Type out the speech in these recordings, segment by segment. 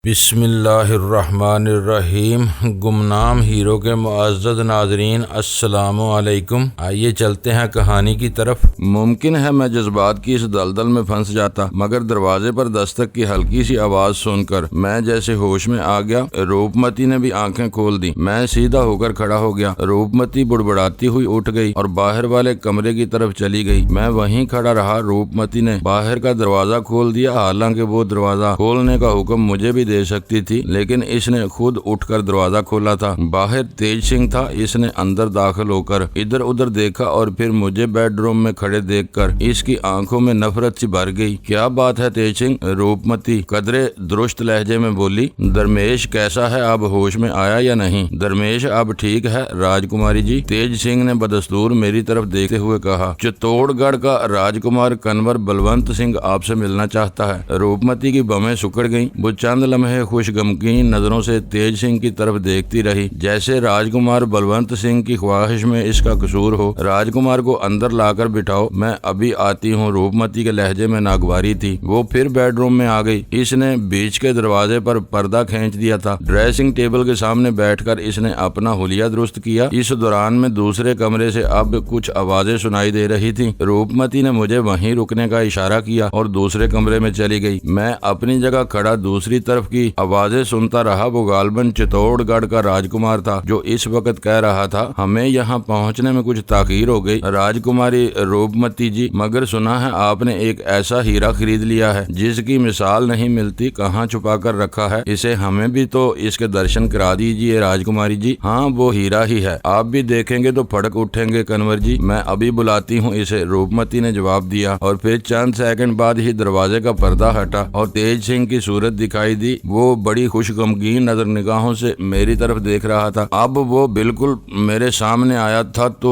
بسم اللہ الرحمن الرحیم۔ گمنام ہیرو کے معزز ناظرین السلام علیکم۔ آئیے چلتے ہیں کہانی کی طرف۔ ممکن ہے میں جذبات کی اس دلدل میں پھنس جاتا، مگر دروازے پر دستک کی ہلکی سی آواز سن کر میں جیسے ہوش میں آ گیا۔ روپ متی نے بھی آنکھیں کھول دی۔ میں سیدھا ہو کر کھڑا ہو گیا۔ روپ متی بڑبڑاتی ہوئی اٹھ گئی اور باہر والے کمرے کی طرف چلی گئی۔ میں وہیں کھڑا رہا۔ روپ متی نے باہر کا دروازہ کھول دیا، حالانکہ وہ دروازہ کھولنے کا حکم مجھے بھی دے سکتی تھی، لیکن اس نے خود اٹھ کر دروازہ کھولا تھا۔ باہر تیج سنگھ تھا۔ اس نے اندر داخل ہو کر ادھر ادھر دیکھا اور پھر مجھے بیڈ روم میں کھڑے دیکھ کر اس کی آنکھوں میں نفرت سی بھر گئی۔ کیا بات ہے تیج سنگھ؟ روپ متی قدرے درست لہجے میں بولی۔ درمیش کیسا ہے؟ اب ہوش میں آیا یا نہیں؟ درمیش اب ٹھیک ہے راجکماری جی، تیج سنگھ نے بدستور میری طرف دیکھتے ہوئے کہا۔ چتوڑ گڑھ کا راجکمار کنور بلونت سنگھ آپ سے ملنا چاہتا ہے۔ روپ متی کی بمیں سکڑ گئیں۔ وہ چند لمحے خوش غمگین نظروں سے تیج سنگھ کی طرف دیکھتی رہی، جیسے راجکمار بلونت سنگھ کی خواہش میں اس کا قصور ہو۔ راجکمار کو اندر لا کر بٹھاؤ، میں ابھی آتی ہوں۔ روپ متی کے لہجے میں ناگواری تھی۔ وہ پھر بیڈ روم میں آ گئی۔ اس نے بیچ کے دروازے پر پردہ کھینچ دیا تھا۔ ڈریسنگ ٹیبل کے سامنے بیٹھ کر اس نے اپنا حلیہ درست کیا۔ اس دوران میں دوسرے کمرے سے اب کچھ آوازیں سنائی دے رہی تھی۔ روپ متی نے مجھے وہیں رکنے کا اشارہ کیا اور دوسرے کمرے میں چلی گئی۔ میں اپنی جگہ کھڑا دوسری طرف کی آوازیں سنتا رہا۔ وہ غالباً چتوڑ گڑھ کا راجکمار تھا جو اس وقت کہہ رہا تھا، ہمیں یہاں پہنچنے میں کچھ تاخیر ہو گئی راجکماری روپ متی جی، مگر سنا ہے آپ نے ایک ایسا ہیرا خرید لیا ہے جس کی مثال نہیں ملتی۔ کہاں چھپا کر رکھا ہے اسے؟ ہمیں بھی تو اس کے درشن کرا دیجیے راجکماری جی۔ ہاں وہ ہیرا ہی ہے، آپ بھی دیکھیں گے تو پھڑک اٹھیں گے کنور جی، میں ابھی بلاتی ہوں اسے، روپ متی نے جواب دیا۔ اور پھر چند سیکنڈ بعد ہی دروازے کا پردہ ہٹا اور تیج سنگھ کی صورت دکھائی دی۔ وہ بڑی خوش غمگین نظر نگاہوں سے میری طرف دیکھ رہا تھا۔ اب وہ بالکل میرے سامنے آیا تھا تو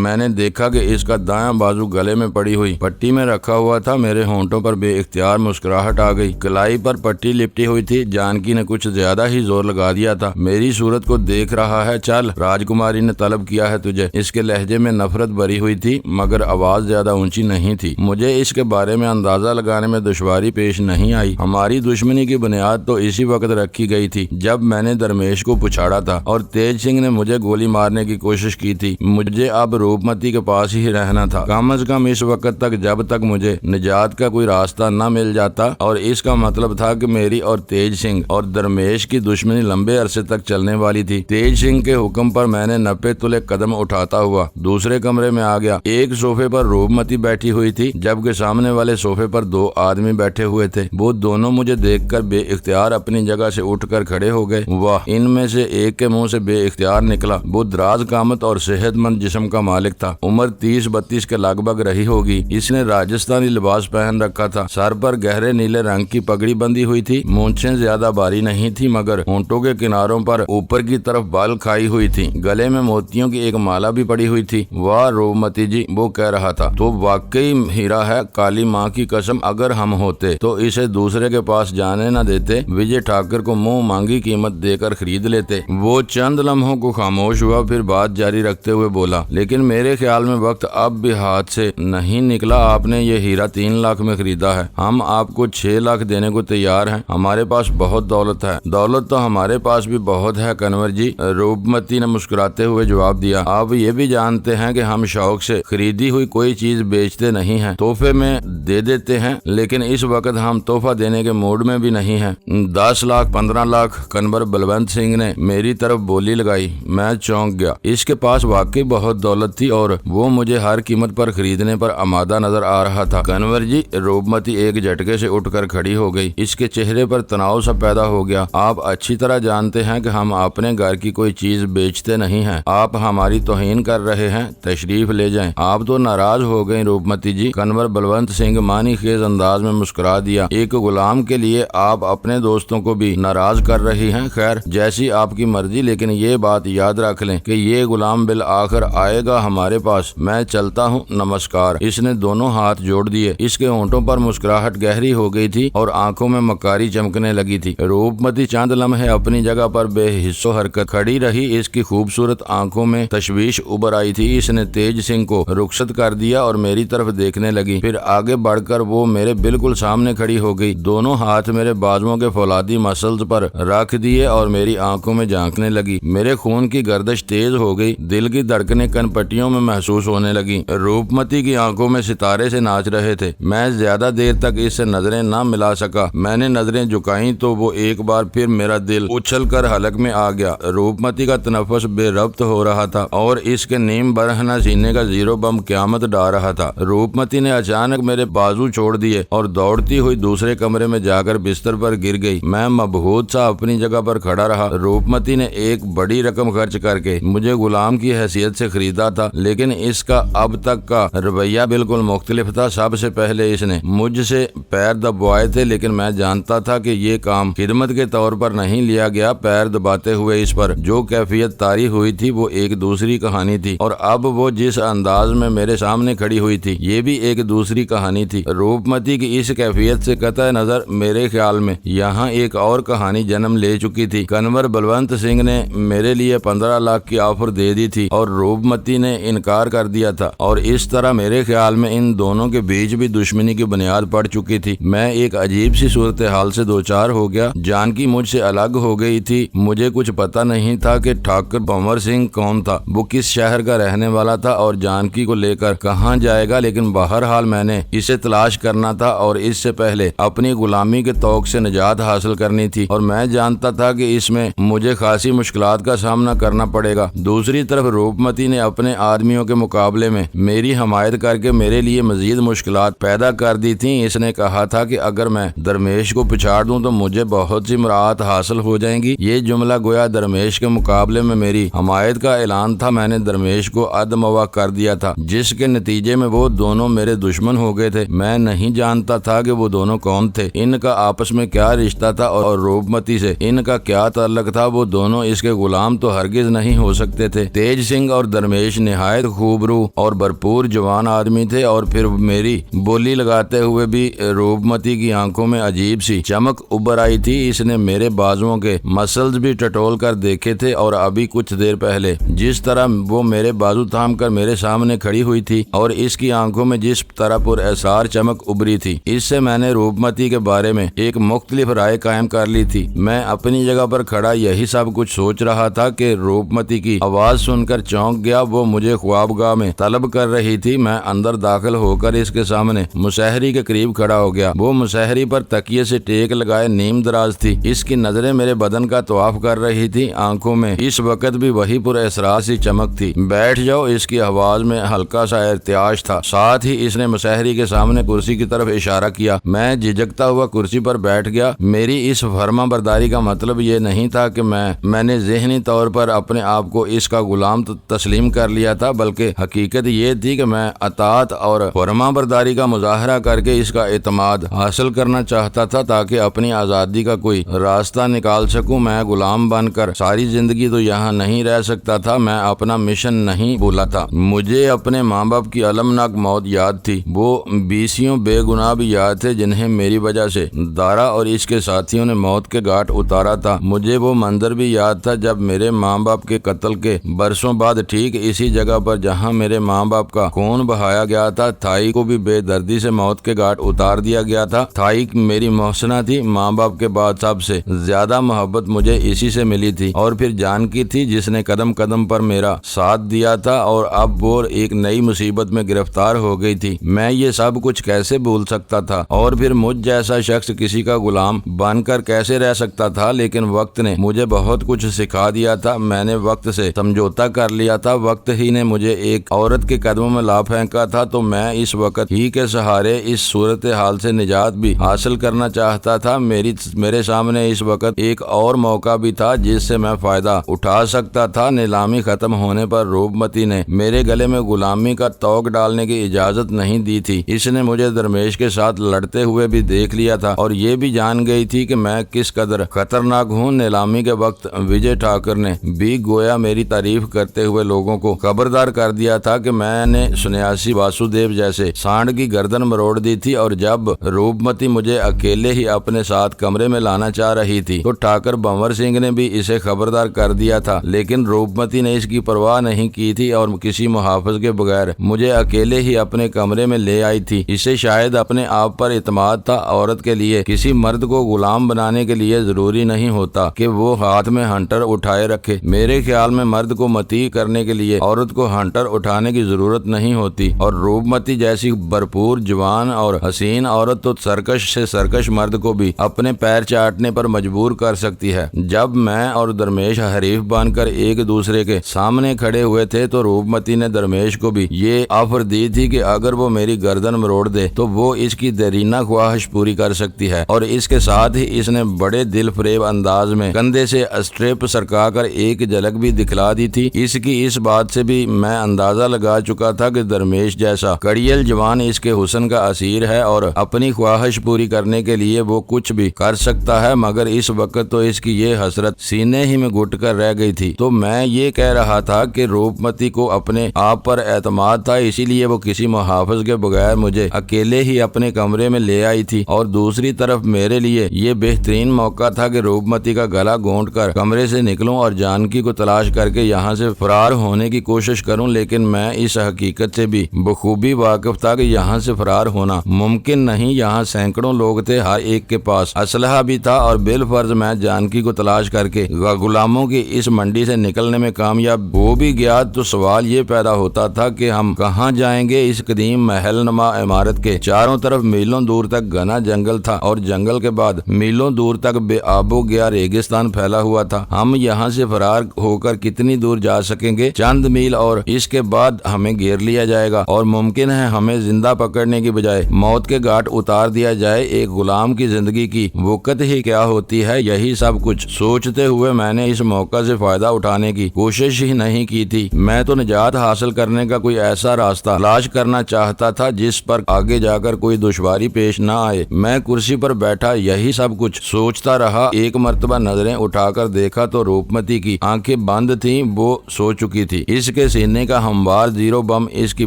میں نے دیکھا کہ اس کا دایاں بازو گلے میں پڑی ہوئی پٹی میں رکھا ہوا تھا۔ میرے ہونٹوں پر بے اختیار مسکراہٹ آ گئی۔ کلائی پر پٹی لپٹی ہوئی تھی۔ جانکی نے کچھ زیادہ ہی زور لگا دیا تھا۔ میری صورت کو دیکھ رہا ہے؟ چل، راجکماری نے طلب کیا ہے تجھے۔ اس کے لہجے میں نفرت بھری ہوئی تھی، مگر آواز زیادہ اونچی نہیں تھی۔ مجھے اس کے بارے میں اندازہ لگانے میں دشواری پیش نہیں آئی۔ ہماری دشمنی کی بنیاد تو اسی وقت رکھی گئی تھی جب میں نے درمیش کو پچھاڑا تھا اور تیج سنگھ نے مجھے گولی مارنے کی کوشش کی تھی۔ مجھے اب روپ متی کے پاس ہی رہنا تھا، کم از کم اس وقت تک جب تک مجھے نجات کا کوئی راستہ نہ مل جاتا، اور اس کا مطلب تھا کہ میری اور تیج سنگھ اور درمیش کی دشمنی لمبے عرصے تک چلنے والی تھی۔ تیج سنگھ کے حکم پر میں نے 90 تلے قدم اٹھاتا ہوا دوسرے کمرے میں آ گیا۔ ایک صوفے پر روپ متی بیٹھی ہوئی تھی، جبکہ سامنے والے صوفے پر 2 آدمی بیٹھے ہوئے تھے۔ وہ دونوں مجھے دیکھ کر بے اختیار اپنی جگہ سے اٹھ کر کھڑے ہو گئے۔ واہ، ان میں سے ایک کے منہ سے بے اختیار نکلا۔ وہ دراز قامت اور صحت مند جسم کا مالک تھا۔ عمر 30-32 کے لگ بھگ رہی ہوگی۔ اس نے راجستھانی لباس پہن رکھا تھا۔ سر پر گہرے نیلے رنگ کی پگڑی بندھی ہوئی تھی۔ مونچھیں زیادہ باری نہیں تھی، مگر ہونٹوں کے کناروں پر اوپر کی طرف بال کھائی ہوئی تھی۔ گلے میں موتیوں کی ایک مالا بھی پڑی ہوئی تھی۔ واہ روپ متی جی، وہ کہہ رہا تھا، تو واقعی ہیرا ہے۔ کالی ماں کی قسم، اگر ہم ہوتے تو اسے دوسرے کے پاس جانے نہ دیتے، وجے ٹھاکر کو منہ مانگی قیمت دے کر خرید لیتے۔ وہ چند لمحوں کو خاموش ہوا، پھر بات جاری رکھتے ہوئے بولا، لیکن میرے خیال میں وقت اب بھی ہاتھ سے نہیں نکلا۔ آپ نے یہ ہیرا 3 لاکھ میں خریدا ہے، ہم آپ کو 6 لاکھ دینے کو تیار ہیں۔ ہمارے پاس بہت دولت ہے۔ دولت تو ہمارے پاس بھی بہت ہے کنور جی، روپ متی نے مسکراتے ہوئے جواب دیا۔ آپ یہ بھی جانتے ہیں کہ ہم شوق سے خریدی ہوئی کوئی چیز بیچتے نہیں ہیں، تحفے میں دے دیتے ہیں، لیکن اس وقت ہم تحفہ دینے کے موڈ میں بھی نہیں ہیں۔ 10 لاکھ 15 لاکھ کنور بلونت سنگھ نے میری طرف بولی لگائی۔ میں چونک گیا۔ اس کے پاس واقعی بہت دولت تھی اور وہ مجھے ہر قیمت پر خریدنے پر آمادہ نظر آ رہا تھا۔ کنور جی، روپ متی ایک جھٹکے سے اٹھ کر کھڑی ہو گئی۔ اس کے چہرے پر تناؤ سا پیدا ہو گیا۔ آپ اچھی طرح جانتے ہیں کہ ہم اپنے گھر کی کوئی چیز بیچتے نہیں ہیں۔ آپ ہماری توہین کر رہے ہیں، تشریف لے جائیں۔ آپ تو ناراض ہو گئیں روپ متی جی، کنور بلونت سنگھ معنی خیز انداز میں مسکرا دیا۔ ایک غلام کے لیے آپ اپنے دوستوں کو بھی ناراض کر رہی ہیں۔ خیر، جیسی آپ کی مرضی، لیکن یہ بات یاد رکھ لیں کہ یہ غلام بالآخر آئے گا ہمارے پاس۔ میں چلتا ہوں، نمسکار۔ اس نے دونوں ہاتھ جوڑ دیے۔ اس کے ہونٹوں پر مسکراہٹ گہری ہو گئی تھی اور آنکھوں میں مکاری چمکنے لگی تھی۔ روپ متی چند لمحے اپنی جگہ پر بے حس و حرکت کھڑی رہی۔ اس کی خوبصورت آنکھوں میں تشویش ابھر آئی تھی۔ اس نے تیج سنگھ کو رخصت کر دیا اور میری طرف دیکھنے لگی۔ پھر آگے بڑھ کر وہ میرے بالکل سامنے کھڑی ہو گئی۔ دونوں ہاتھ میرے بازوؤں کے فولادی مسلز پر رکھ دیے اور میری آنکھوں میں جھانکنے لگی۔ میرے خون کی گردش تیز ہو گئی، دل کی دھڑکنیں کن پٹیوں میں محسوس ہونے لگی۔ روپمتی کی آنکھوں میں ستارے سے ناچ رہے تھے۔ میں زیادہ دیر تک اس سے نظریں نہ ملا سکا۔ میں نے نظریں جھکائیں تو وہ ایک بار پھر میرا دل اچھل کر حلق میں آ گیا۔ روپمتی کا تنفس بے ربط ہو رہا تھا اور اس کے نیم برہنہ سینے کا زیرو بم قیامت ڈھا رہا تھا۔ روپمتی نے اچانک میرے بازو چھوڑ دیے اور دوڑتی ہوئی دوسرے کمرے میں جا کر بستر پر گر گئی۔ میں مبہوت سا اپنی جگہ پر کھڑا رہا۔ روپمتی نے ایک بڑی رقم خرچ کر کے مجھے غلام کی حیثیت سے خریدا تھا، لیکن اس کا اب تک کا رویہ بالکل مختلف تھا۔ سب سے پہلے اس نے مجھ سے پیر دبوائے تھے، لیکن میں جانتا تھا کہ یہ کام خدمت کے طور پر نہیں لیا گیا۔ پیر دباتے ہوئے اس پر جو کیفیت طاری ہوئی تھی وہ ایک دوسری کہانی تھی، اور اب وہ جس انداز میں میرے سامنے کھڑی ہوئی تھی یہ بھی ایک دوسری کہانی تھی۔ روپمتی کی اس کیفیت سے قطع نظر میرے خیال میں یہاں ایک اور کہانی جنم لے چکی تھی۔ کنور بلونت سنگھ نے میرے لیے 15 لاکھ کی آفر دے دی تھی اور روپمتی نے انکار کر دیا تھا، اور اس طرح میرے خیال میں ان دونوں کے بیچ بھی دشمنی کی بنیاد پڑ چکی تھی۔ میں ایک عجیب سی صورتحال سے دوچار ہو گیا۔ جانکی مجھ سے الگ ہو گئی تھی۔ مجھے کچھ پتہ نہیں تھا کہ ٹھاکر بھنور سنگھ کون تھا، وہ کس شہر کا رہنے والا تھا اور جانکی کو لے کر کہاں جائے گا، لیکن بہرحال میں نے اسے تلاش کرنا تھا اور اس سے پہلے اپنی غلامی کے طوق سے نجات حاصل کرنی تھی، اور میں جانتا تھا کہ اس میں مجھے خاصی مشکلات کا سامنا کرنا پڑے گا۔ دوسری طرف روپمتی نے اپنے آدمیوں کے مقابلے میں میری حمایت کر کے میرے لیے مزید مشکلات پیدا کر دی تھیں۔ اس نے کہا تھا کہ اگر میں درمیش کو پچھاڑ دوں تو مجھے بہت سی مراعات حاصل ہو جائیں گی۔ یہ جملہ گویا درمیش کے مقابلے میں میری حمایت کا اعلان تھا۔ میں نے درمیش کو عدموا کر دیا تھا، جس کے نتیجے میں وہ دونوں میرے دشمن ہو گئے تھے۔ میں نہیں جانتا تھا کہ وہ دونوں کون تھے، ان کا آپس میں کیا رشتہ تھا اور روپمتی سے ان کا کیا تعلق تھا۔ وہ دونوں اس کے غلام تو ہرگز نہیں ہو سکتے تھے۔ تیج سنگھ اور درمیش نہایت خوبرو اور بھرپور جوان آدمی تھے، اور پھر میری بولی لگاتے ہوئے بھی روپمتی کی آنکھوں میں عجیب سی چمک ابھر آئی تھی۔ اس نے میرے بازوؤں کے مسلز بھی ٹٹول کر دیکھے تھے، اور ابھی کچھ دیر پہلے جس طرح وہ میرے بازو تھام کر میرے سامنے کھڑی ہوئی تھی اور اس کی آنکھوں میں جس طرح پر احسار چمک ابھری تھی، اس سے میں نے روپمتی کے بارے میں ایک مختلف رائے قائم کر لی تھی۔ میں اپنی جگہ پر کھڑا یہی سب کچھ سوچ رہا تھا کہ روپمتی کی آواز سن کر چونک گیا۔ وہ مجھے خوابگاہ میں طلب کر رہی تھی۔ میں اندر داخل ہو کر اس کے سامنے مسحری کے قریب کھڑا ہو گیا۔ وہ مسحری پر تکیے سے ٹیک لگائے نیم دراز تھی۔ اس کی نظریں میرے بدن کا طواف کر رہی تھی۔ آنکھوں میں اس وقت بھی وہی پر احساس سی چمک تھی۔ بیٹھ جاؤ، اس کی آواز میں ہلکا سا ارتعاش تھا۔ ساتھ ہی اس نے مسحری کے سامنے کرسی کی طرف اشارہ کیا۔ میں جھجکتا ہوا کرسی پر بیٹھ گیا۔ میری اس فرما برداری کا مطلب یہ نہیں تھا کہ میں نے ذہنی طور پر اپنے آپ کو اس کا غلام تسلیم کر لیا تھا، بلکہ حقیقت یہ تھی کہ میں اطاعت اور فرما برداری کا مظاہرہ کر کے اس کا اعتماد حاصل کرنا چاہتا تھا تاکہ اپنی آزادی کا کوئی راستہ نکال سکوں۔ میں غلام بن کر ساری زندگی تو یہاں نہیں رہ سکتا تھا۔ میں اپنا مشن نہیں بھولا تھا۔ مجھے اپنے ماں باپ کی المناک موت یاد تھی۔ وہ 20 بے گناہ بھی یاد تھے جنہیں میری وجہ سے دارا اور اس کے ساتھیوں نے موت کے گھاٹ اتارا تھا۔ مجھے وہ منظر بھی یاد تھا جب میرے ماں باپ کے قتل کے برسوں بعد ٹھیک اسی جگہ پر جہاں میرے ماں باپ کا خون بہایا گیا تھا، تھائی کو بھی بے دردی سے موت کے گھاٹ اتار دیا گیا تھا۔ تھائی میری محسنہ تھی۔ ماں باپ کے بعد سب سے زیادہ محبت مجھے اسی سے ملی تھی، اور پھر جانکی تھی جس نے قدم قدم پر میرا ساتھ دیا تھا، اور اب وہ ایک نئی مصیبت میں گرفتار ہو گئی تھی۔ میں یہ سب کچھ کیسے بھول سکتا تھا، اور پھر مجھ جیسا شخص کسی کا غلام بن کر کیسے رہ سکتا تھا؟ لیکن وقت نے مجھے بہت کچھ سکھا دیا تھا۔ میں نے وقت سے سمجھوتا کر لیا تھا۔ وقت ہی نے مجھے ایک عورت کے قدموں میں لا پھینکا تھا، تو میں اس وقت ہی کے سہارے اس صورتحال سے نجات بھی حاصل کرنا چاہتا تھا۔ میرے سامنے اس وقت ایک اور موقع بھی تھا جس سے میں فائدہ اٹھا سکتا تھا۔ نیلامی ختم ہونے پر روپمتی نے میرے گلے میں غلامی کا طوق ڈالنے کی اجازت نہیں دی تھی۔ اس نے مجھے درمیش کے ساتھ لڑتے ہوئے بھی دیکھ لیا تھا، اور یہ بھی جان گئی تھی کہ میں کس قدر خطرناک ہوں۔ نیلامی کے وقت وجے ٹھاکر نے بھی گویا میری تعریف کرتے ہوئے لوگوں کو خبردار کر دیا تھا کہ میں نے سنیاسی واسودیو جیسے سانڈ کی گردن مروڑ دی تھی، اور جب روپمتی مجھے اکیلے ہی اپنے ساتھ کمرے میں لانا چاہ رہی تھی تو ٹھاکر بھنور سنگھ نے بھی اسے خبردار کر دیا تھا، لیکن روپمتی نے اس کی پرواہ نہیں کی تھی اور کسی محافظ کے بغیر مجھے اکیلے ہی اپنے کمرے میں لے آئی تھی۔ اسے شاید اپنے آپ پر اعتماد تھا۔ عورت کے لیے کسی مرد کو کو غلام بنانے کے لیے ضروری نہیں ہوتا کہ وہ ہاتھ میں ہنٹر اٹھائے رکھے۔ میرے خیال میں مرد کو مطیع کرنے کے لیے عورت کو ہنٹر اٹھانے کی ضرورت نہیں ہوتی، اور روپمتی جیسی بھرپور جوان اور حسین عورت تو سرکش سے سرکش مرد کو بھی اپنے پیر چاٹنے پر مجبور کر سکتی ہے۔ جب میں اور درمیش حریف بن کر ایک دوسرے کے سامنے کھڑے ہوئے تھے تو روپمتی نے درمیش کو بھی یہ آفر دی تھی کہ اگر وہ میری گردن مروڑ دے تو وہ اس کی دیرینہ خواہش پوری کر سکتی ہے، اور اس کے ساتھ ہی اس نے بڑے دل فریب انداز میں کندھے سے اسٹرپ سرکا کر ایک جھلک بھی دکھلا دی تھی۔ اس کی اس بات سے بھی میں اندازہ لگا چکا تھا کہ درمیش جیسا کڑیل جوان اس کے حسن کا اسیر ہے اور اپنی خواہش پوری کرنے کے لیے وہ کچھ بھی کر سکتا ہے، مگر اس وقت تو اس کی یہ حسرت سینے ہی میں گھٹ کر رہ گئی تھی۔ تو میں یہ کہہ رہا تھا کہ روپمتی کو اپنے آپ پر اعتماد تھا، اسی لیے وہ کسی محافظ کے بغیر مجھے اکیلے ہی اپنے کمرے میں لے آئی تھی، اور دوسری طرف میرے لیے یہ بہترین موقع تھا کہ روپمتی کا گلا گھونٹ کر کمرے سے نکلوں اور جانکی کو تلاش کر کے یہاں سے فرار ہونے کی کوشش کروں، لیکن میں اس حقیقت سے بھی بخوبی واقف تھا کہ یہاں سے فرار ہونا ممکن نہیں۔ یہاں سینکڑوں لوگ تھے، ہر ایک کے پاس اسلحہ بھی تھا، اور بالفرض میں جانکی کو تلاش کر کے غلاموں کی اس منڈی سے نکلنے میں کامیاب ہو بھی گیا تو سوال یہ پیدا ہوتا تھا کہ ہم کہاں جائیں گے۔ اس قدیم محل نما عمارت کے چاروں طرف میلوں دور تک گھنا جنگل تھا، اور جنگل کے بعد میلوں دور تک بے آب و گیا ریگستان پھیلا ہوا تھا۔ ہم یہاں سے فرار ہو کر کتنی دور جا سکیں گے؟ چند میل، اور اس کے بعد ہمیں گھیر لیا جائے گا، اور ممکن ہے ہمیں زندہ پکڑنے کی بجائے موت کے گھاٹ اتار دیا جائے۔ ایک غلام کی زندگی کی وقت ہی کیا ہوتی ہے؟ یہی سب کچھ سوچتے ہوئے میں نے اس موقع سے فائدہ اٹھانے کی کوشش ہی نہیں کی تھی۔ میں تو نجات حاصل کرنے کا کوئی ایسا راستہ تلاش کرنا چاہتا تھا جس پر آگے جا کر کوئی دشواری پیش نہ آئے۔ میں کرسی پر بیٹھا یہی سب کچھ سوچتا رہا۔ ایک مرتبہ نظریں اٹھا کر دیکھا تو روپمتی کی آنکھیں بند تھیں، وہ سو چکی تھی۔ اس کے سینے کا ہموار زیرو بم اس کی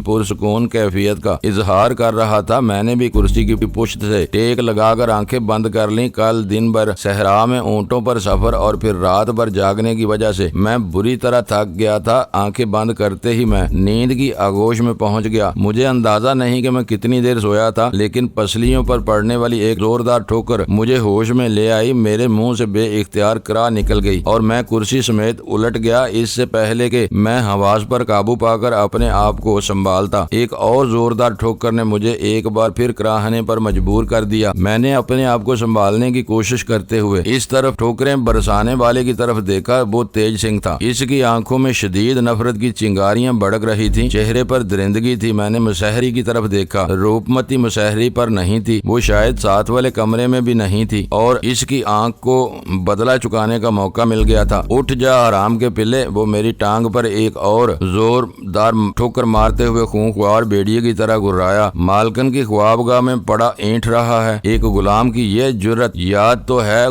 پرسکون کیفیت کا اظہار کر رہا تھا۔ میں نے بھی کرسی کی پشت سے ٹیک لگا کر آنکھیں بند کر لیں۔ کل دن بھر صحرا میں اونٹوں پر سفر اور پھر رات بھر جاگنے کی وجہ سے میں بری طرح تھک گیا تھا۔ آنکھیں بند کرتے ہی میں نیند کی آغوش میں پہنچ گیا۔ مجھے اندازہ نہیں کہ میں کتنی دیر سویا تھا، لیکن پسلیوں پر پڑنے والی ایک زوردار ٹھوکر مجھے ہوش میں لے آئی۔ میرے منہ سے بے اختیار کرا نکل گئی اور میں کرسی سمیت الٹ گیا۔ اس سے پہلے کہ میں حواس پر قابو پا کر اپنے آپ کو سنبھالتا، ایک اور زوردار ٹھوکر نے مجھے ایک بار پھر کراہنے پر مجبور کر دیا۔ میں نے اپنے آپ کو سنبھالنے کی کوشش کرتے ہوئے اس طرف ٹھوکریں برسانے والے کی طرف دیکھا۔ وہ تیج سنگھ تھا۔ اس کی آنکھوں میں شدید نفرت کی چنگاریاں بڑک رہی تھیں، چہرے پر درندگی تھی۔ میں نے مسحری کی طرف دیکھا۔ روپمتی مسحری پر نہیں تھی، وہ شاید ساتھ والے کمرے میں بھی نہیں تھی، اور اس کی آنکھ کو بدلہ چکانے کا موقع مل گیا تھا۔ اٹھ جا حرام کے پلے! وہ میری ٹانگ پر ایک اور زوردار ٹھوکر مارتے ہوئے خونخوار بھیڑیے کی طرح گھرایا۔ مالکن کی خوابگاہ میں پڑا اینٹ رہا ہے۔ ایک غلام کی یہ جرت! یاد تو ہے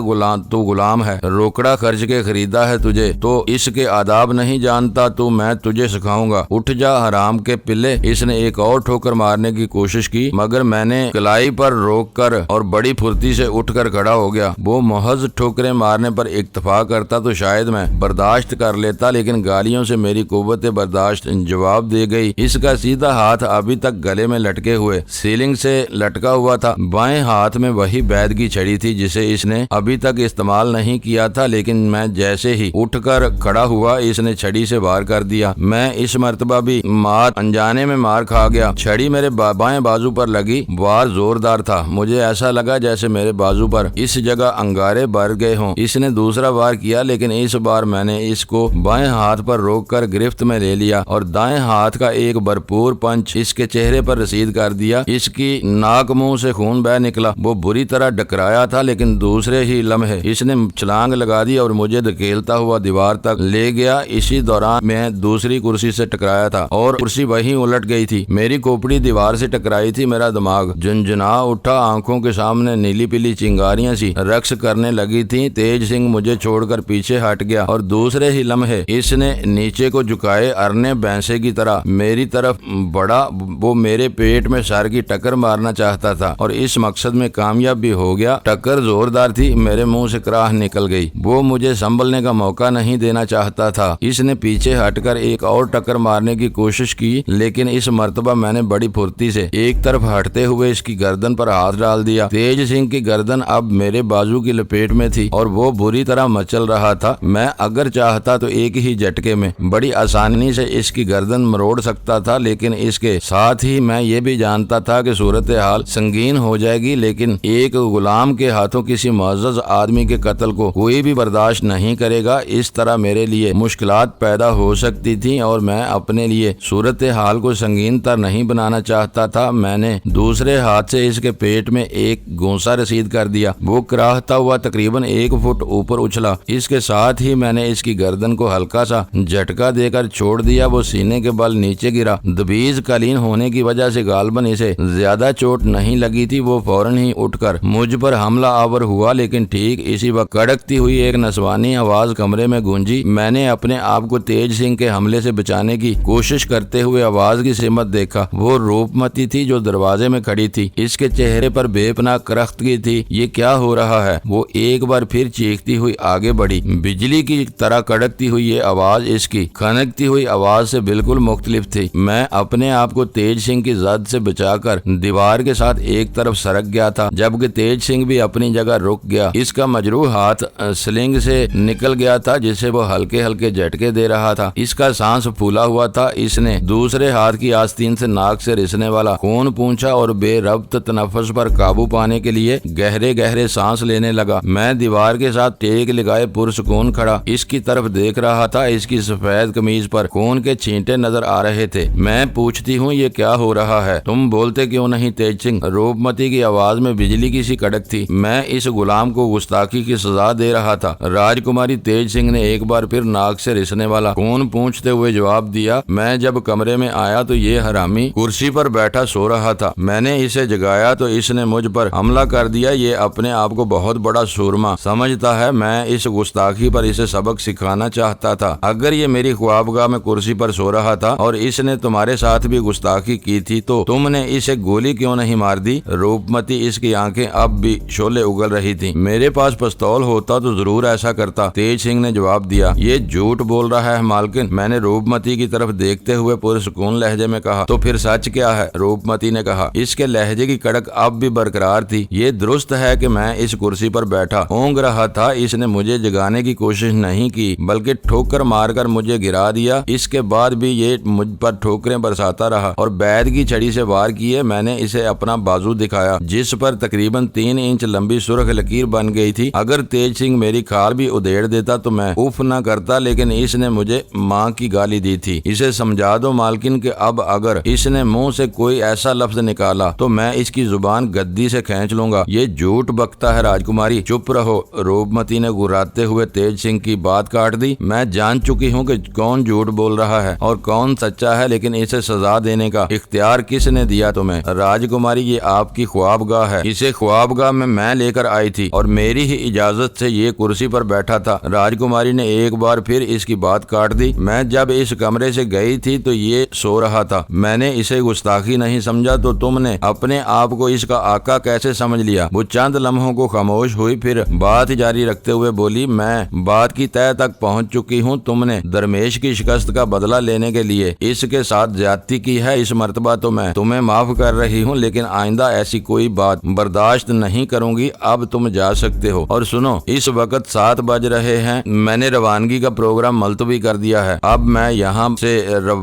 تو غلام ہے، روکڑا خرچ کے خریدا ہے تجھے، تو اس کے آداب نہیں جانتا تو میں تجھے سکھاؤں گا۔ اٹھ جا حرام کے پلے! اس نے ایک اور ٹھوکر مارنے کی کوشش کی، مگر میں نے کلائی پر روک کر اور بڑی پھرتی سے اٹھ کر کھڑا ہو گیا۔ وہ محض ٹھوکریں مارنے پر اکتفا کرتا تو شاید میں برداشت کر لیتا، لیکن گالیوں سے میری قوت برداشت جواب دے گئی۔ اس کا سیدھا ہاتھ ابھی تک گلے میں لٹکے ہوئے سیلنگ سے لٹکا ہوا تھا۔ بائیں ہاتھ میں وہی بیت کی چھڑی تھی جسے اس نے ابھی تک استعمال نہیں کیا تھا، لیکن میں جیسے ہی اٹھ کر کھڑا ہوا اس نے چھڑی سے وار کر دیا۔ میں اس مرتبہ بھی مات انجانے میں مار کھا گیا۔ چھڑی میرے بائیں بازو پر لگی، وار زوردار تھا۔ مجھے ایسا لگا جیسے میرے بازو پر اس جگہ انگارے بھر گئے ہوں۔ اس نے دوسرا وار کیا، لیکن اس بار میں نے اس کو بائیں ہاتھ پر روک کر گرفت میں لے لیا اور دائیں ہاتھ کا ایک بھرپور پنچ اس کے چہرے پر رسید کر دیا۔ اس کی ناک منہ سے خون بہہ نکلا۔ وہ بری طرح ڈکرایا تھا، لیکن دوسرے ہی لمحے اس نے چھلانگ لگا دی اور مجھے دھکیلتا ہوا دیوار تک لے گیا۔ اسی دوران میں دوسری کرسی سے ٹکرایا تھا اور کرسی وہیں الٹ گئی تھی۔ میری کھوپڑی دیوار سے ٹکرائی تھی۔ میرا دماغ جنجنا اٹھا، آنکھوں کے سامنے نیلی پیلی چنگاریاں سی رقص کرنے لگی تھیں۔ تیج سنگھ مجھے چھوڑ کر پیچھے ہٹ گیا اور دوسرے ہی لمحے اس نے نیچے کو جھکائے ارنے بھینس بھینسے کی طرح میری طرف بڑھا۔ وہ میرے پیٹ میں سر کی ٹکر مارنا چاہتا تھا اور اس مقصد میں کامیاب بھی ہو گیا۔ ٹکر زوردار تھی، میرے منہ سے کراہ نکل گئی۔ وہ مجھے سنبھلنے کا موقع نہیں دینا چاہتا تھا۔ اس نے پیچھے ہٹ کر ایک اور ٹکر مارنے کی کوشش کی، لیکن اس مرتبہ میں نے بڑی پھرتی سے ایک طرف ہٹتے ہوئے اس کی گردن پر ہاتھ ڈال دیا۔ تیج سنگھ کی گردن اب میرے بازو کی لپیٹ میں تھی اور وہ بری طرح مچل رہا تھا۔ میں اگر چاہتا تو ایک ہی جھٹکے میں بڑی آسانی سے اس کی گردن مروڑ سکتا تھا، لیکن اس کے ساتھ ہی میں یہ بھی جانتا تھا کہ صورتحال سنگین ہو جائے گی۔ لیکن ایک غلام کے ہاتھوں کسی معزز آدمی کے قتل کو کوئی بھی برداشت نہیں کرے گا۔ اس طرح میرے لیے مشکلات پیدا ہو سکتی تھیں اور میں اپنے لیے صورتحال کو سنگین تر نہیں بنانا چاہتا تھا۔ میں نے دوسرے ہاتھ سے اس کے پیٹ میں ایک گونسا رسید کر دیا۔ وہ کراہتا ہوا تقریباً 1 فٹ اوپر اچھلا۔ اس کے ساتھ ہی میں نے اس کی گردن کو ہلکا سا جھٹکا دے کر چھوڑ دیا۔ وہ سینے کے بل نیچے گرا۔ دبیز قالین ہونے کی وجہ سے غالباً اسے زیادہ چوٹ نہیں لگی تھی۔ وہ فوراً ہی اٹھ کر مجھ پر حملہ آور ہوا، لیکن ٹھیک اسی وقت کڑکتی ہوئی ایک نسوانی آواز کمرے میں گونجی۔ میں نے اپنے آپ کو تیج سنگھ کے حملے سے بچانے کی کوشش کرتے ہوئے آواز کی سمت دیکھا۔ وہ روپمتی تھی جو دروازے میں کھڑی تھی۔ اس کے چہرے پر بے پناہ کرختگی تھی۔ یہ کیا ہو رہا ہے؟ وہ ایک بار پھر چیختی ہوئی آگے بڑھی۔ بجلی کی طرح کڑکتی ہوئی یہ آواز اس کی کھنکتی ہوئی آواز سے بالکل مختلف تھی۔ میں اپنے آپ کو تیج سنگھ کی زد سے بچا کر دیوار کے ساتھ ایک طرف سرک گیا تھا، جبکہ تیج سنگھ بھی اپنی جگہ رک گیا۔ اس کا مجروح ہاتھ سلنگ سے نکل گیا تھا جسے وہ ہلکے ہلکے جھٹکے دے رہا تھا۔ اس کا سانس پھولا ہوا تھا۔ اس نے دوسرے ہاتھ کی آستین سے ناک سے رسنے والا خون پونچھا اور بے ربط تنفس پر قابو پانے کے لیے گہرے گہرے سانس لینے لگا۔ میں دیوار کے ساتھ ٹیک لگائے پرسکون کھڑا اس کی طرف دیکھ رہا تھا۔ اس کی سفید قمیض پر خون کے چھینٹے نظر آ رہے تھے۔ میں پوچھتی ہوں یہ کیا ہو رہا ہے؟ تم بولتے کیوں نہیں تیج سنگھ؟ روپمتی کی آواز میں بجلی کی سی کڑک تھی۔ میں اس غلام کو گستاخی کی سزا دے رہا تھا۔ راجکماری تیج سنگھ نے ایک بار پھر ناک سے رسنے والا خون پونچھتے ہوئے جواب دیا۔ میں جب کمرے میں آیا تو یہ حرامی کرسی پر بیٹھا سو رہا تھا۔ میں نے اسے جگایا تو اس نے مجھ پر حملہ کر دیا۔ یہ اپنے آپ کو بہت بڑا سورما سمجھتا ہے۔ میں اس گستاخی پر اسے سبق سکھانا چاہتا تھا۔ اگر یہ میری خوابگاہ میں کرسی پر سو رہا تھا اور اس نے تمہارے ساتھ بھی گستاخی کی تھی تو تم نے اسے گولی کیوں نہیں مار دی؟ روپمتی اس کی آنکھیں اب بھی شعلے اگل رہی تھی۔ میرے پاس پستول ہوتا تو ضرور ایسا کرتا، تیج سنگھ نے جواب دیا۔ یہ جھوٹ بول رہا ہے مالکن، میں نے روپمتی کی طرف دیکھتے ہوئے پرسکون لہجے میں کہا۔ تو پھر سچ کیا ہے؟ روپمتی نے کہا۔ اس کے لہجے کی کڑک اب بھی برقرار تھی۔ یہ درست ہے کہ میں اس کرسی پر بیٹھا اونگ رہا تھا۔ اس نے مجھے جگانے کی کوشش نہیں کی بلکہ ٹھوکر مار کر مجھے گرا دیا۔ اس کے بعد بھی یہ مجھ پر ٹھوکریں برساتا رہا اور بیت کی چھڑی سے وار کیے۔ میں نے اسے اپنا بازو دکھایا جس پر تقریباً 3 انچ لمبی سرخ لکیر بن گئی تھی۔ اگر تیج سنگھ میری کھال بھی ادھیڑ دیتا تو میں اف نہ کرتا، لیکن اس نے مجھے ماں کی گالی دی تھی۔ اسے سمجھا دو مالکن کہ اب اگر اس نے منہ سے کوئی ایسا لفظ نکالا تو میں اس کی زبان گدی سے کھینچ لوں گا۔ یہ جھوٹ بکتا ہے راجکماری، چپ رہو۔ روپمتی نے گراتے ہوئے تیج سنگھ کی بات کاٹ دی۔ میں جان چکی ہوں کہ کون جھوٹ بول رہا ہے اور کون سچا ہے، لیکن اسے سزا دینے کا اختیار کس نے دیا تمہیں؟ راجکماری، یہ آپ کی خوابگاہ ہے۔ اسے خوابگاہ میں لے کر آئی تھی اور میری ہی اجازت سے یہ کرسی پر بیٹھا تھا۔ راجکماری نے ایک بار پھر اس کی بات کاٹ دی۔ میں جب اس کمرے سے گئی تھی تو یہ سو رہا تھا۔ میں نے اسے گستاخی نہیں سمجھا تو تم نے اپنے آپ کو اس کا آقا کیسے سمجھ لیا؟ وہ چند لمحوں کو خاموش ہوئی، پھر بات جاری رکھتے ہوئے بولی، میں بات کی تہہ تک پہنچ چکی ہوں۔ تم نے درمیش کی شکست کا بدلہ لینے کے لیے اس کے ساتھ زیادتی کی ہے۔ اس مرتبہ تو میں تمہیں معاف کر رہی ہوں، لیکن آئندہ ایسی کوئی بات برداشت نہیں کروں گی۔ اب تم جا سکتے ہو۔ اور سنو، اس وقت 7 بج رہے ہیں۔ میں نے روانگی کا پروگرام ملتوی کر دیا ہے۔ اب میں یہاں سے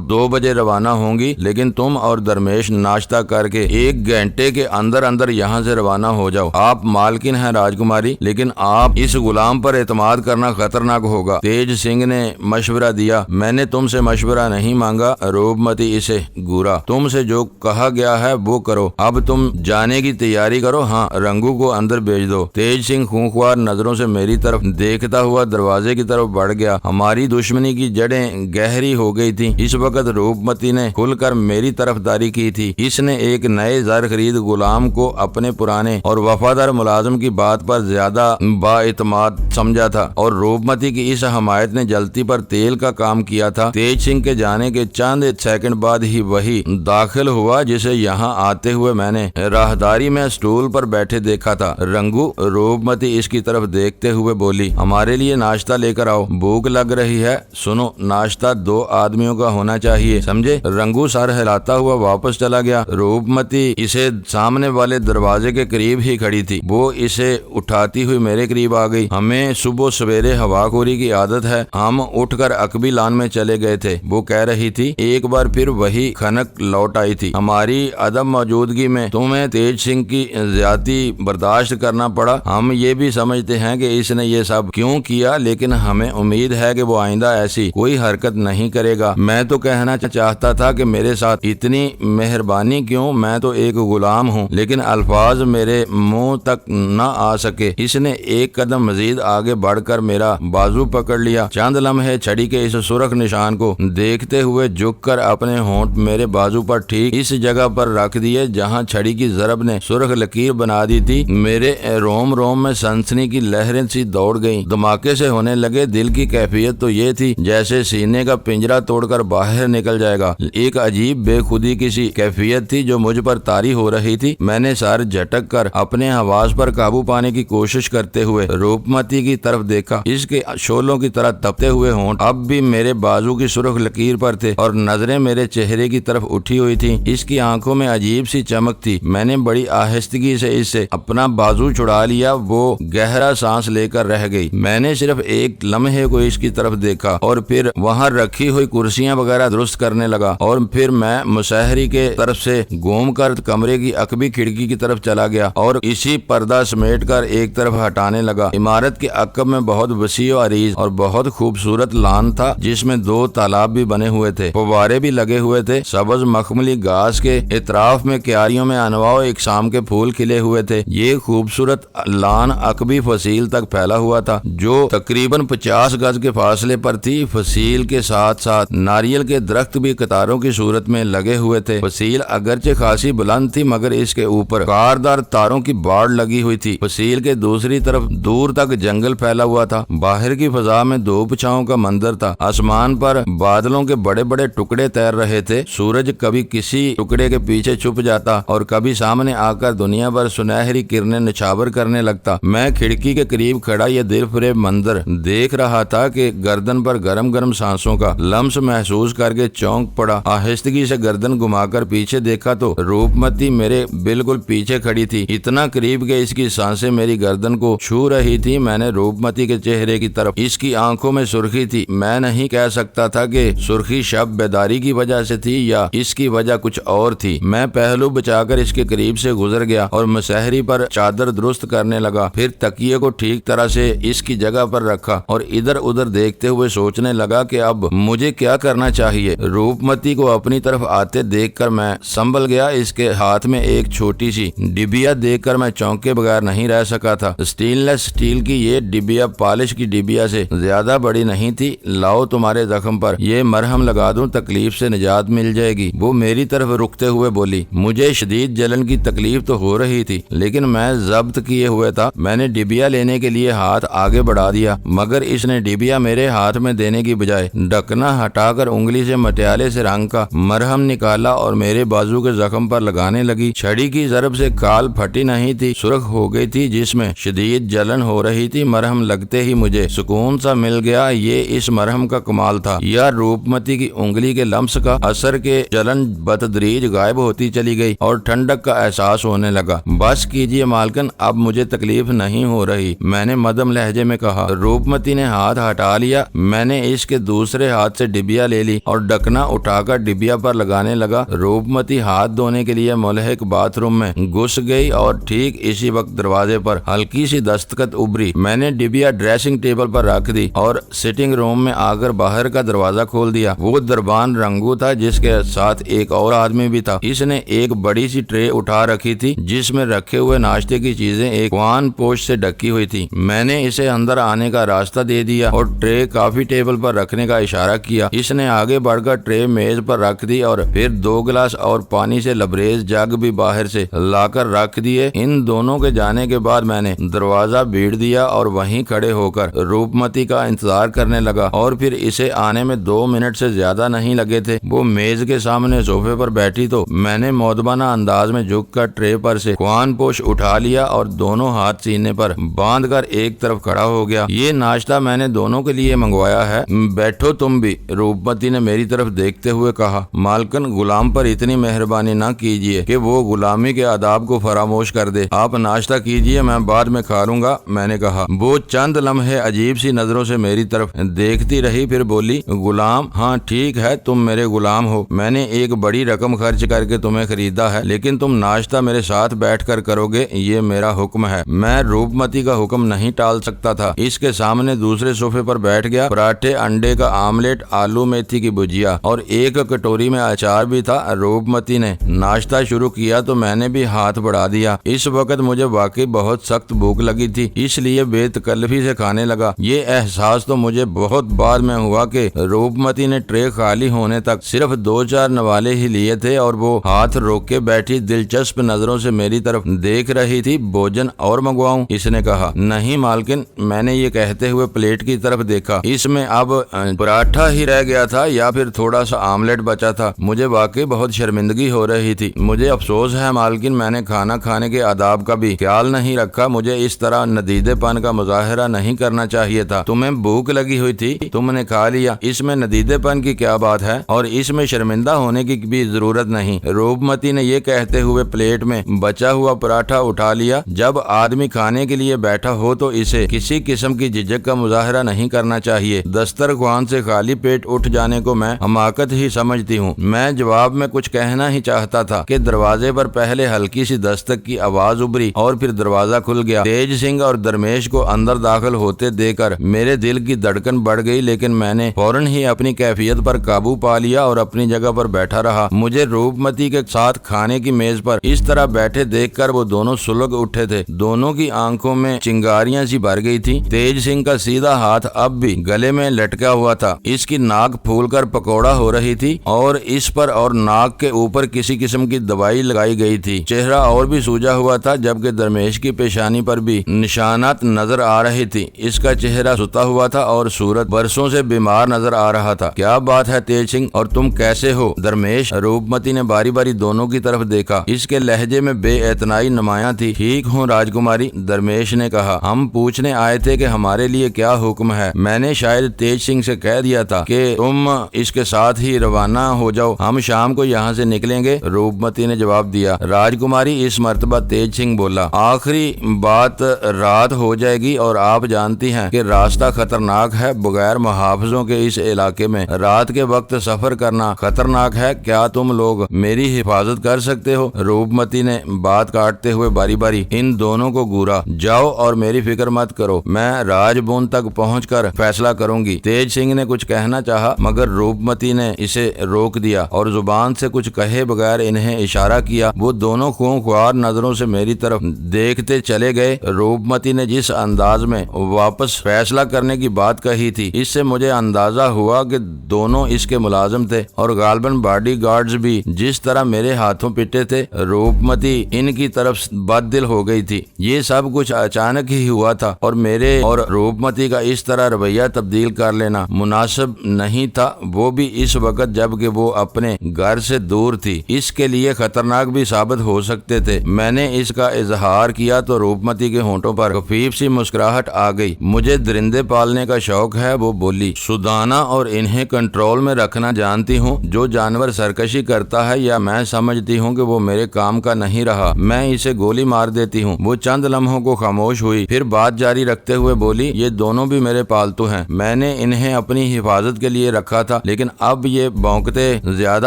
2 بجے روانہ ہوں گی، لیکن تم اور درمیش ناشتہ کر کے 1 گھنٹے کے اندر اندر یہاں سے روانہ ہو جاؤ۔ آپ مالکن ہیں راجکماری، لیکن آپ اس غلام پر اعتماد کرنا خطرناک ہوگا۔ تیج سنگھ نے مشورہ دیا۔ میں نے تم سے مشورہ نہیں مانگا۔ روپمتی اسے گورا۔ تم سے جو کہا گیا ہے وہ کرو۔ اب تم جانے کی تیاری کرو۔ ہاں، رنگو کو اندر بھیج دو۔ تیج سنگھ خونخوار نظروں سے میری طرف دیکھتا ہوا دروازے کی طرف بڑھ گیا۔ ہماری دشمنی کی جڑیں گہری ہو گئی تھی۔ اس وقت روپمتی نے کھل کر میری طرفداری کی تھی۔ اس نے ایک نئے زر خرید غلام کو اپنے پرانے اور وفادار ملازم کی بات پر زیادہ بااعتماد سمجھا تھا، اور روپمتی کی اس حمایت نے جلتی پر تیل کا کام کیا تھا۔ تیج سنگھ کے کے جانے کے چند سیکنڈ بعد ہی وہی داخل ہوا جسے یہاں آتے ہوئے میں نے راہداری میں اسٹول پر بیٹھے دیکھا تھا۔ رنگو، روپمتی اس کی طرف دیکھتے ہوئے بولی، ہمارے لیے ناشتہ لے کر آؤ، بھوک لگ رہی ہے۔ سنو، ناشتہ 2 آدمیوں کا ہونا چاہیے، سمجھے؟ رنگو سر ہلاتا ہوا واپس چلا گیا۔ روپمتی اسے سامنے والے دروازے کے قریب ہی کھڑی تھی، وہ اسے اٹھاتی ہوئی میرے قریب آ گئی۔ ہمیں صبح سویرے ہوا خوری کی عادت ہے، ہم اٹھ کر عقبی لان میں چلے گئے تھے، وہ کہہ رہی تھی۔ ایک بار پھر وہی کھنک لوٹ آئی تھی۔ ہماری عدم موجودگی میں تمہیں تیج سنگھ کی زیادتی برداشت کرنا پڑا۔ ہم یہ بھی سمجھتے ہیں کہ اس نے یہ سب کیوں کیا، لیکن ہمیں امید ہے کہ وہ آئندہ ایسی کوئی حرکت نہیں کرے گا۔ میں تو کہنا چاہتا تھا کہ میرے ساتھ اتنی مہربانی کیوں، میں تو ایک غلام ہوں، لیکن الفاظ میرے منہ تک نہ آ سکے۔ اس نے ایک قدم مزید آگے بڑھ کر میرا بازو پکڑ لیا، چند لمحے چھڑی کے اس سرخ نشان کو دیکھتے ہوئے جھک کر اپنے ہونٹ میرے بازو پر ٹھیک اس جگہ پر رکھ دیے جہاں چھڑی کی ضرب نے سرخ لکیر بنا دی تھی۔ میرے روم روم میں سنسنی کی لہریں سی دوڑ گئیں، دھماکے سے ہونے لگے۔ دل کی کیفیت تو یہ تھی جیسے سینے کا پنجرا توڑ کر باہر نکل جائے گا۔ ایک عجیب بے خودی کی سی کیفیت تھی جو مجھ پر طاری ہو رہی تھی۔ میں نے سر جھٹک کر اپنے حواس پر قابو پانے کی کوشش کرتے ہوئے روپمتی کی طرف دیکھا۔ اس کے شعلوں کی طرح تپتے ہوئے ہونٹ اب بھی میرے بازو کی سرخ لکیر پر تھے اور نظریں میرے چہرے کی طرف اٹھی ہوئی تھیں۔ اس کی آنکھوں میں عجیب سی چمک تھی۔ میں نے بڑی آہستگی سے اس سے اپنا بازو چھڑا لیا۔ وہ گہرا سانس لے کر رہ گئی۔ میں نے صرف ایک لمحے کو اس کی طرف دیکھا اور پھر وہاں رکھی ہوئی کرسیاں وغیرہ درست کرنے لگا، اور پھر میں مسحری کے طرف سے گھوم کر کمرے کی عقبی کھڑکی کی طرف چلا گیا اور اسی پردہ سمیٹ کر ایک طرف ہٹانے لگا۔ عمارت کے عقب میں بہت وسیع و عریض اور بہت خوبصورت لان تھا جس میں 2 تالاب بھی بنے ہوئے تھے، فوارے بھی لگے ہوئے تھے۔ سبز مخملی گھاس کے اطراف میں کیاریوں میں انواع و اقسام کے پھول کھلے ہوئے تھے۔ یہ خوبصورت لان عقبی فصیل تک پھیلا ہوا تھا جو تقریباً 50 گز کے فاصلے پر تھی۔ فصیل کے ساتھ ساتھ ناریل کے درخت بھی قطاروں کی صورت میں لگے ہوئے تھے۔ فصیل اگرچہ خاصی بلند تھی مگر اس کے اوپر کاردار تاروں کی باڑ لگی ہوئی تھی۔ فصیل کے دوسری طرف دور تک جنگل پھیلا ہوا تھا۔ باہر کی فضا میں دھوپ چھاؤں کا منظر تھا۔ آسمان پر بادلوں کے بڑے بڑے ٹکڑے تیر رہے تھے۔ سورج کبھی کسی ٹکڑے کے پیچھے چھپ جاتا اور کبھی سامنے آ کر دنیا پر سنہری کرنیں نچھاور کرنے لگتا۔ میں کھڑکی کے قریب کھڑا یہ دل فریب منظر دیکھ رہا تھا کہ گردن پر گرم گرم سانسوں کا لمس محسوس کر کے چونک پڑا۔ آہستگی سے گردن گھما کر پیچھے دیکھا تو روپمتی میرے بالکل پیچھے کھڑی تھی، اتنا قریب کہ اس کی سانسیں میری گردن کو چھو رہی تھی۔ میں نے روپمتی کے چہرے کی طرف، اس کی آنکھوں میں سرخی تھی۔ میں نہیں کہہ سکتا تھا کہ سرخی شب بیداری کی وجہ سے تھی یا اس کی وجہ کچھ اور تھی۔ میں پہلو بچا کر اس کے قریب سے گزر گیا اور مسحری پر چادر درست کرنے لگا، پھر تکیے کو ٹھیک طرح سے اس کی جگہ پر رکھا اور ادھر ادھر دیکھتے ہوئے سوچنے لگا کہ اب مجھے کیا کرنا چاہیے۔ روپمتی کو اپنی طرف آتے دیکھ کر میں سنبھل گیا۔ اس کے ہاتھ میں ایک چھوٹی سی ڈبیا دیکھ کر میں چونکے بغیر نہیں رہ سکا تھا۔ اسٹین لیس اسٹیل کی یہ ڈبیا پالش کی ڈبیا سے زیادہ بڑی نہیں تھی۔ لاؤ تمہارے زخم پر یہ مرہم لگا دوں، تکلیف سے نجات مل جائے گی، وہ میری طرف رکتے ہوئے بولی۔ مجھے شدید جلن کی تکلیف تو ہو رہی تھی لیکن میں ضبط کیے ہوئے تھا۔ میں نے ڈبیا لینے کے لیے ہاتھ آگے بڑھا دیا مگر اس نے ڈبیا میرے ہاتھ میں دینے کی بجائے ڈھکنا ہٹا کر انگلی سے مٹیالے سے رنگ کا مرہم نکالا اور میرے بازو کے زخم پر لگانے لگی۔ چھڑی کی ضرب سے کال پھٹی نہیں تھی، سرخ ہو گئی تھی جس میں شدید جلن ہو رہی تھی۔ مرہم لگتے ہی مجھے سکون سا مل گیا۔ یہ اس مرہم کا کمال تھا یا روپمتی کی انگلی کے لمس کا اثر کہ جلن بتدریج غائب ہوتی چلی گئی اور ٹھنڈک کا احساس ہونے لگا۔ بس کیجیے مالکن، اب مجھے تکلیف نہیں ہو رہی، میں نے مدھم لہجے میں کہا۔ روپمتی نے ہاتھ ہٹا لیا۔ میں نے اس کے دوسرے ہاتھ سے ڈبیا لے لی اور ڈھکنا اٹھا کر ڈبیا پر لگانے لگا۔ روپمتی ہاتھ دھونے کے لیے ملحق باتھ روم میں گھس گئی اور ٹھیک اسی وقت دروازے پر ہلکی سی دستخط ابھری۔ میں نے ڈبیا ڈریسنگ ٹیبل پر رکھ دی اور سٹنگ روم میں آ کر باہر کا دروازہ کھول دیا۔ وہ دربان رنگو تھا جس کے ساتھ ایک اور آدمی بھی تھا۔ اس نے ایک بڑی سی ٹرے اٹھا رکھی تھی جس میں رکھے ہوئے ناشتے کی چیزیں ایک وان پوش سے ڈھکی ہوئی تھی۔ میں نے اسے اندر آنے کا راستہ دے دیا اور ٹرے کافی ٹیبل پر رکھنے کا اشارہ کیا۔ اس نے آگے بڑھ کر ٹرے میز پر رکھ دی اور پھر 2 گلاس اور پانی سے لبریز جگ بھی باہر سے لا کر رکھ دیے۔ ان دونوں کے جانے کے بعد میں نے دروازہ بھیڑ دیا اور وہیں کھڑے ہو کر روپمتی کا انتظار کرنے لگا اور پھر اسے آنے میں 2 منٹ سے زیادہ نہیں لگے تھے۔ وہ میز کے سامنے صوفے پر بیٹھی تو میں نے مؤدبانہ انداز میں جھک کر ٹرے پر سے خوان پوش اٹھا لیا اور دونوں ہاتھ سینے پر باندھ کر ایک طرف کھڑا ہو گیا۔ یہ ناشتہ میں نے دونوں کے لیے منگوایا ہے، بیٹھو تم بھی، روپمتی نے میری طرف دیکھتے ہوئے کہا۔ مالکن، غلام پر اتنی مہربانی نہ کیجیے کہ وہ غلامی کے آداب کو فراموش کر دے۔ آپ ناشتہ کیجیے، میں بعد میں کھا لوں گا، میں نے کہا۔ وہ چند لمحے عجیب سی نظروں سے میری طرف دیکھتی رہی، پھر بولی، غلام؟ ہاں ٹھیک ہے، تم میرے غلام ہو، میں نے ایک بڑی رقم خرچ کر کے تمہیں خریدا ہے، لیکن تم ناشتہ میرے ساتھ بیٹھ کر کرو گے، یہ میرا حکم ہے۔ میں روپمتی کا حکم نہیں ٹال سکتا تھا۔ اس کے سامنے دوسرے صوفے پر بیٹھ گیا۔ پراٹھے، انڈے کا آملیٹ، آلو میتھی کی بھجیا اور ایک کٹوری میں اچار بھی تھا۔ روپمتی نے ناشتہ شروع کیا تو میں نے بھی ہاتھ بڑھا دیا۔ اس وقت مجھے واقعی بہت سخت بھوک لگی تھی، اس لیے بے تکلفی سے کھانے لگا۔ یہ احساس تو مجھے بہت بعد میں ہوا کہ روپمتی نے ٹرے خالی ہونے تک صرف 2-4 نوالے ہی لیے تھے اور وہ ہاتھ روک کے بیٹھی دلچسپ نظروں سے میری طرف دیکھ رہی تھی۔ بھوجن اور منگواؤں؟ اس نے کہا۔ نہیں مالکن، میں نے یہ کہتے ہوئے پلیٹ کی طرف دیکھا۔ اس میں اب پراٹھا ہی رہ گیا تھا یا پھر تھوڑا سا آملیٹ بچا تھا۔ مجھے واقعی بہت شرمندگی ہو رہی تھی۔ مجھے افسوس ہے مالکن، میں نے کھانا کھانے کے آداب کا بھی خیال نہیں رکھا۔ مجھے اس طرح ندیدے پن کا مظاہرہ نہیں کرنا چاہیے تھا۔ تمہیں بھوک لگی ہوئی تھی، تم نے کھا لیا، اس میں ندیدے پن کی کیا بات ہے؟ اور اس میں شرمندہ ہونے کی بھی ضرورت نہیں۔ روپمتی نے یہ کہتے ہوئے پلیٹ میں بچا ہوا پراٹھا اٹھا لیا۔ جب آدمی کھانے کے لیے بیٹھا ہو تو اسے کسی قسم کی جھجک کا مظاہرہ نہیں کرنا چاہیے۔ دسترخوان سے خالی پیٹ اٹھ جانے کو میں حماقت ہی سمجھتی ہوں۔ میں جواب میں کچھ کہنا ہی چاہتا تھا کہ دروازے پر پہلے ہلکی سی دستک کی آواز ابھری اور پھر دروازہ کھل گیا۔ تیج سنگھ اور درمیش کو اندر داخل ہوتے دیکھ کر میرے دل کی دھڑکن بڑھ گئی، لیکن میں نے فوراً ہی اپنی کیفیت پر قابو پا لیا اور اپنی جگہ پر بیٹھا رہا۔ مجھے روپمتی کے ساتھ کھانے کی میز پر اس طرح بیٹھے دیکھ کر وہ دونوں سلگ اٹھے تھے۔ دونوں کی آنکھوں میں چنگاریاں سی بھر گئی تھی۔ تیج سنگھ کا سیدھا ہاتھ اب بھی گلے میں لٹکا ہوا تھا، اس کی ناک پھول کر پکوڑا ہو رہی تھی اور اس پر اور ناک کے اوپر کسی قسم کی دوائی لگائی گئی تھی۔ چہرہ اور بھی سوجا ہوا تھا، جبکہ درمیش کی پیشانی پر بھی نشانات نظر آ رہی تھی۔ اس کا چہرہ ستا ہوا تھا اور صورت برسوں سے بیمار نظر آ رہا تھا۔ کیا بات ہے تیج سنگھ، اور تم کیسے ہو؟ درمیش، روپمتی نے باری باری دونوں کی طرف دیکھا۔ اس کے لہجے میں بے اعتنائی نمایاں تھی۔ ٹھیک ہوں راجکماری، درمیش نے کہا۔ ہم پوچھنے آئے تھے کہ ہمارے لیے کیا حکم ہے۔ میں نے شاید تیج سنگھ سے کہہ دیا تھا کہ تم اس کے ساتھ ہی روانہ ہو جاؤ، ہم شام کو یہاں سے نکلیں گے، روپمتی نے جواب دیا۔ راجکماری، اس مرتبہ تیج سنگھ بولا، آخری بات رات ہو جائے گی اور آپ جانتی ہیں کہ راستہ خطرناک ہے۔ بغیر محافظوں کے اس علاقے میں رات کے وقت سفر کرنا خطرناک ہے۔ کیا تم لوگ میری حفاظت کر سکتے ہو؟ روپمتی نے بات کاٹتے ہوئے باری باری ان دونوں کو گورا۔ جاؤ اور میری فکر مت کرو، میں راج بون تک پہنچ کر فیصلہ کروں گی۔ تیج سنگھ نے کچھ کہنا چاہا مگر روپمتی نے اسے روک دیا اور زبان سے کچھ کہے بغیر انہیں اشارہ کیا۔ وہ دونوں خونخوار نظروں سے میری طرف دیکھتے چلے گئے۔ روپمتی نے جس انداز میں واپس فیصلہ کرنے کی بات کہی تھی، اس سے مجھے اندازہ ہوا کہ دونوں اس کے ملازم تھے اور غالباً باڈی گارڈز بھی۔ جس طرح میرے ہاتھوں پٹے تھے، روپمتی ان کی طرف بد دل ہو گئی تھی۔ یہ سب کچھ اچانک ہی ہوا تھا اور میرے اور روپمتی کا اس طرح رویہ تبدیل کر لینا مناسب نہیں تھا، وہ بھی اس وقت جب کہ وہ اپنے گھر سے دور تھی۔ اس کے لیے خطرناک بھی ثابت ہو سکتے تھے۔ میں نے اس کا اظہار کیا تو روپمتی کے ہونٹوں پر خفیف سی مسکراہٹ آ گئی۔ مجھے درندے پالنے کا شوق ہے، وہ بولی، سدانا اور انہیں کنٹرول میں رکھنا جانتی ہوں۔ جو جانور سرکشی کرتا ہے یا میں سمجھتی ہوں کہ وہ میرے کام کا نہیں رہا، میں اسے گولی مار دیتی ہوں۔ وہ چند لمحوں کو خاموش ہوئی، پھر بات جاری رکھتے ہوئے بولی، یہ دونوں بھی میرے پالتو ہیں، میں نے انہیں اپنی حفاظت کے لیے رکھا تھا، لیکن اب یہ بھونکتے زیادہ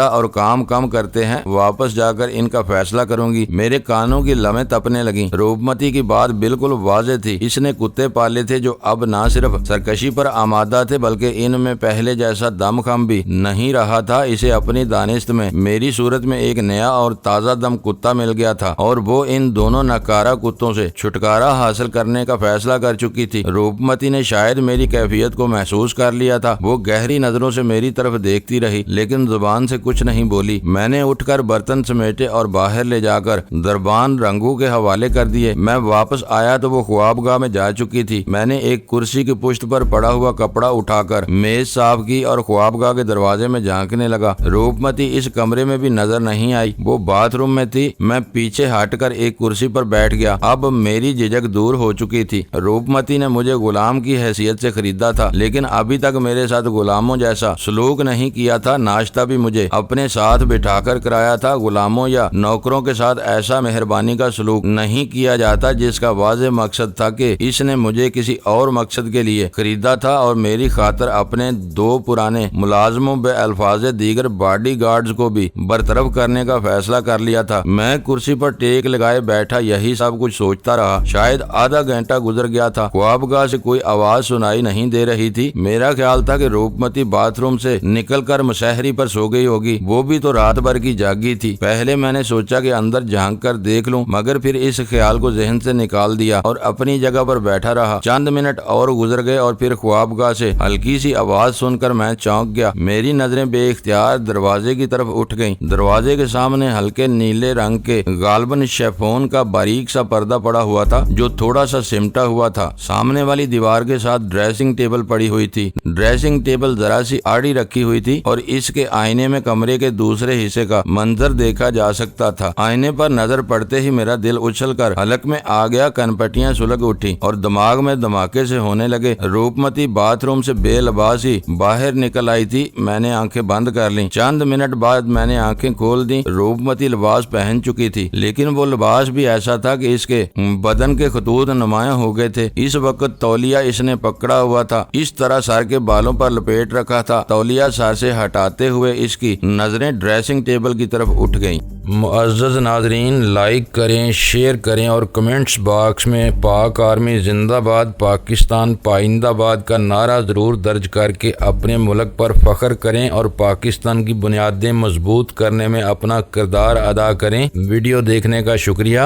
اور کام کم کرتے ہیں۔ واپس جا کر ان کا فیصلہ کروں گی۔ میرے کانوں کی لمیں تپنے لگیں۔ روپمتی کی بات بالکل واضح تھی۔ اس نے کتے پالے تھے جو اب نہ صرف سرکشی پر آمادہ تھے بلکہ ان میں پہلے جیسا دم خم بھی نہیں رہا تھا۔ اسے اپنی دانست میں میری صورت میں ایک نیا اور تازہ دم کتا مل گیا تھا اور وہ ان دونوں ناکارہ کتوں سے چھٹکارا حاصل کرنے کا فیصلہ کر چکی تھی۔ روپمتی نے شاید میری کیفیت کو محسوس کر لیا تھا۔ وہ گہری نظروں سے میری طرف دیکھتی رہی لیکن زبان سے کچھ نہیں بولی۔ میں نے اٹھ کر برتن سمیٹے اور باہر لے جا کر دربان رنگو کے حوالے کر دیے۔ میں واپس آیا تو وہ خوابگاہ میں جا چکی تھی۔ میں نے ایک کرسی کی پشت پر پڑا ہوا کپڑا اٹھا کر میز صاف کی اور خوابگاہ کے دروازے میں جھانکنے لگا۔ روپمتی اس کمرے میں بھی نظر نہیں آئی، وہ باتھ روم میں تھی۔ میں پیچھے ہٹ کر ایک کرسی پر بیٹھ گیا۔ اب میری جھجک دور ہو چکی تھی۔ روپمتی نے مجھے غلام کی حیثیت سے خریدا تھا، لیکن ابھی تک میرے ساتھ غلاموں جیسا سلوک نہیں کیا تھا۔ ناشتہ بھی مجھے اپنے ساتھ بٹھا کر کرایا تھا۔ غلاموں یا نوکروں کے ساتھ ایسا مہربانی کا سلوک نہیں کیا جاتا جس کا واضح مقصد تھا کہ اس نے مجھے کسی اور مقصد کے لیے خریدا تھا اور میری خاطر اپنے 2 پرانے ملازموں بے الفاظ دیگر باڈی گارڈز کو بھی برطرف کرنے کا فیصلہ کر لیا تھا۔ میں کرسی پر ٹیک لگائے بیٹھا یہی سب کچھ سوچتا رہا۔ شاید آدھا گھنٹہ گزر گیا تھا۔ خوابگاہ سے کوئی آواز سنائی نہیں دے رہی تھی۔ میرا خیال تھا کہ روپمتی باتھ روم سے نکل کر مسحری پر سو گئی ہوگی، وہ بھی تو رات بھر کی جاگی تھی۔ پہلے میں نے سوچا کہ اندر جھانک کر دیکھ لوں، مگر پھر اس خیال کو ذہن سے نکال دیا اور اپنی جگہ پر بیٹھا رہا۔ چند منٹ اور گزر گئے اور پھر خوابگاہ سے ہلکی سی آواز سن کر میں چونک گیا۔ میری نظریں بے اختیار دروازے کی طرف اٹھ گئیں۔ دروازے کے سامنے ہلکے نیلے رنگ کے غالباً شیفون کا باریک سا پردہ پڑا ہوا تھا جو تھوڑا سا سمٹا ہوا تھا۔ سامنے والی دیوار کے ساتھ ڈریسنگ ٹیبل پڑی ہوئی تھی۔ ڈریسنگ ٹیبل ذرا سی آڑی رکھی ہوئی تھی اور اس کے آئینے میں کمرے کے دوسرے حصے کا منظر دیکھا جا سکتا تھا۔ آئینے پر نظر پڑتے ہی میرا دل اچھل کر حلق میں آ گیا، کنپٹیاں سلگ اٹھی اور دماغ میں دھماکے سے ہونے لگے۔ روپمتی باتھ روم سے بے لباس ہی باہر نکل آئی تھی۔ میں نے آنکھیں بند کر لیں۔ چند منٹ بعد میں نے آنکھیں کھول دیں۔ روپمتی لباس پہن چکی تھی، لیکن وہ لباس بھی ایسا تھا کہ اس کے بدن کے خطوط نمایاں ہو گئے تھے۔ اس وقت تولیہ اس نے پکڑا ہوا تھا، اس طرح سر کے بالوں پر لپیٹ رکھا تھا۔ تولیہ سر سے ہٹاتے ہوئے اس کی نظریں ڈریسنگ ٹیبل کی طرف اٹھ گئیں۔ معزز ناظرین، لائک کریں، شیئر کریں اور کمنٹس باکس میں پاک آرمی زندہ باد، پاکستان پائندہ باد کا نعرہ ضرور درج کر کے اپنے ملک پر فخر کریں اور پاکستان کی بنیادیں مضبوط کرنے میں اپنا کردار ادا کریں۔ ویڈیو دیکھنے کا شکریہ۔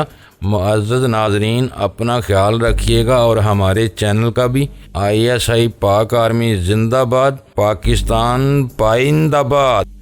معزز ناظرین، اپنا خیال رکھیے گا اور ہمارے چینل کا بھی۔ ISI پاک آرمی زندہ باد، پاکستان پائندہ باد۔